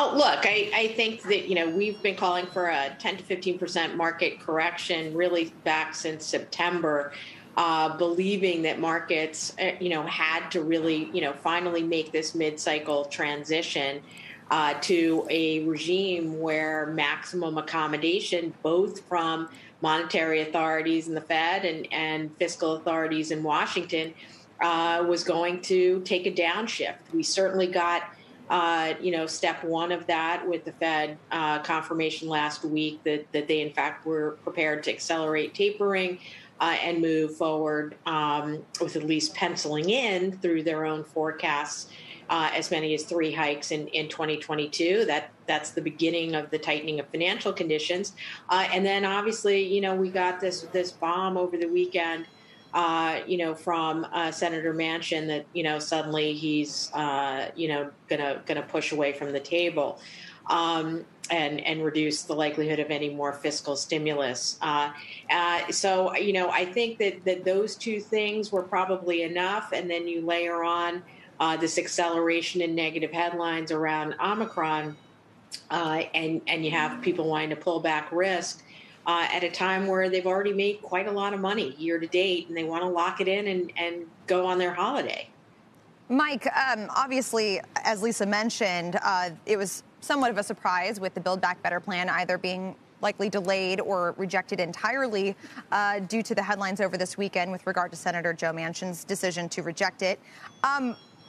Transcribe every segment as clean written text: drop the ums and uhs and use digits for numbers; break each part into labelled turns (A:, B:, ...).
A: Oh, look, I think that, we've been calling for a 10 to 15% market correction really back since September, believing that markets, had to really, finally make this mid-cycle transition to a regime where maximum accommodation, both from monetary authorities in the Fed and fiscal authorities in Washington, was going to take a downshift. We certainly got step one of that with the Fed confirmation last week that they, in fact, were prepared to accelerate tapering and move forward with at least penciling in through their own forecasts as many as 3 hikes in 2022. That's the beginning of the tightening of financial conditions. And then, obviously, we got this bomb over the weekend from Senator Manchin that, suddenly he's, gonna push away from the table and reduce the likelihood of any more fiscal stimulus. So, I think that those two things were probably enough. And then you layer on this acceleration in negative headlines around Omicron, and you have people wanting to pull back risk. At a time where they've already made quite a lot of money year to date, and they want to lock it in and go on their holiday.
B: Mike, obviously, as Lisa mentioned, it was somewhat of a surprise with the Build Back Better plan either being likely delayed or rejected entirely due to the headlines over this weekend with regard to Senator Joe Manchin's decision to reject it.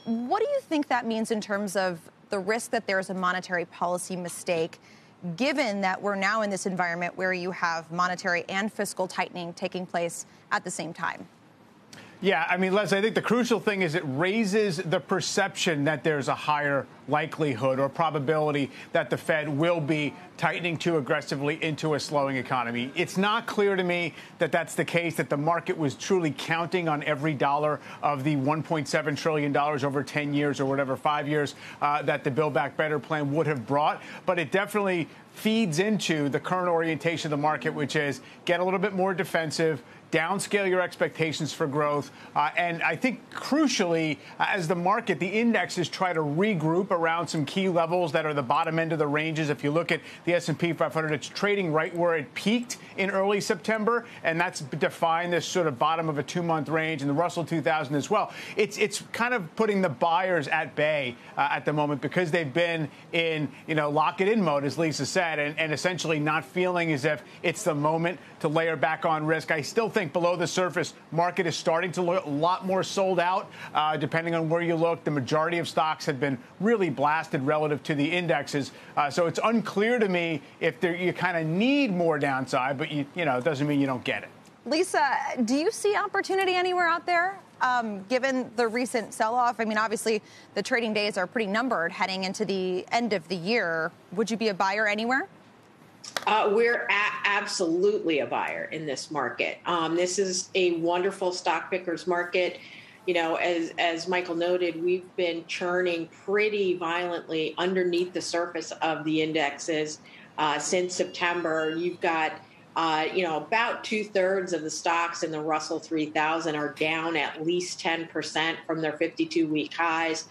B: What do you think that means in terms of the risk that there's a monetary policy mistake, given that we're now in this environment where you have monetary and fiscal tightening taking place at the same time?
C: Yeah, I mean, Les, I think the crucial thing is it raises the perception that there's a higher likelihood or probability that the Fed will be tightening too aggressively into a slowing economy. It's not clear to me that that's the case, that the market was truly counting on every dollar of the $1.7 trillion over 10 years or whatever, 5 years that the Build Back Better plan would have brought. But it definitely feeds into the current orientation of the market, which is get a little bit more defensive, downscale your expectations for growth. And I think crucially, as the market, the indexes try to regroup around some key levels that are the bottom end of the ranges. If you look at the S&P 500, it's trading right where it peaked in early September, and that's defined this sort of bottom of a 2-month range, and the Russell 2000 as well. It's kind of putting the buyers at bay at the moment because they've been in, lock it in mode, as Lisa said, and essentially not feeling as if it's the moment to layer back on risk. I still think below the surface, market is starting to look a lot more sold out, depending on where you look. The majority of stocks have been really blasted relative to the indexes. So it's unclear to me if you kind of need more downside, but it doesn't mean you don't get it.
B: Lisa, do you see opportunity anywhere out there, given the recent sell-off? I mean, obviously, the trading days are pretty numbered heading into the end of the year. Would you be a buyer anywhere?
A: We're absolutely a buyer in this market. This is a wonderful stock pickers market. As Michael noted, we've been churning pretty violently underneath the surface of the indexes since September. You've got, about 2/3 of the stocks in the Russell 3000 are down at least 10% from their 52-week highs.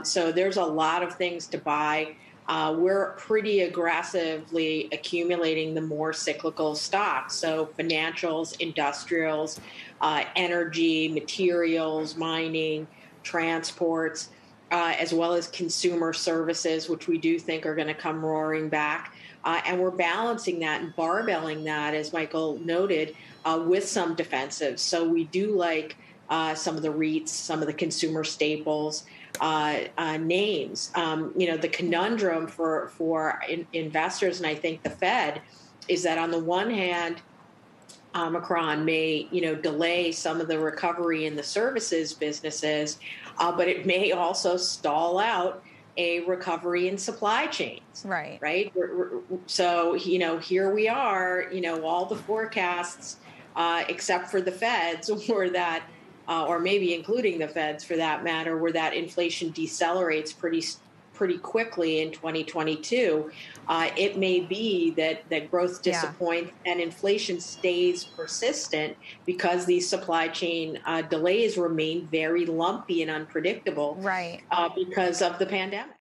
A: So there's a lot of things to buy. We're pretty aggressively accumulating the more cyclical stocks. So financials, industrials, energy, materials, mining, transports, as well as consumer services, which we do think are going to come roaring back. And we're balancing that and barbelling that, as Michael noted, with some defensives. So we do like some of the REITs, some of the consumer staples, names. The conundrum for investors, and I think the Fed, is that on the one hand, Omicron may, delay some of the recovery in the services businesses, but it may also stall out a recovery in supply chains. Right. So, here we are, all the forecasts, except for the Feds, or maybe including the Feds for that matter, where that inflation decelerates pretty quickly in 2022. It may be that growth disappoints and inflation stays persistent because these supply chain delays remain very lumpy and unpredictable, because of the pandemic.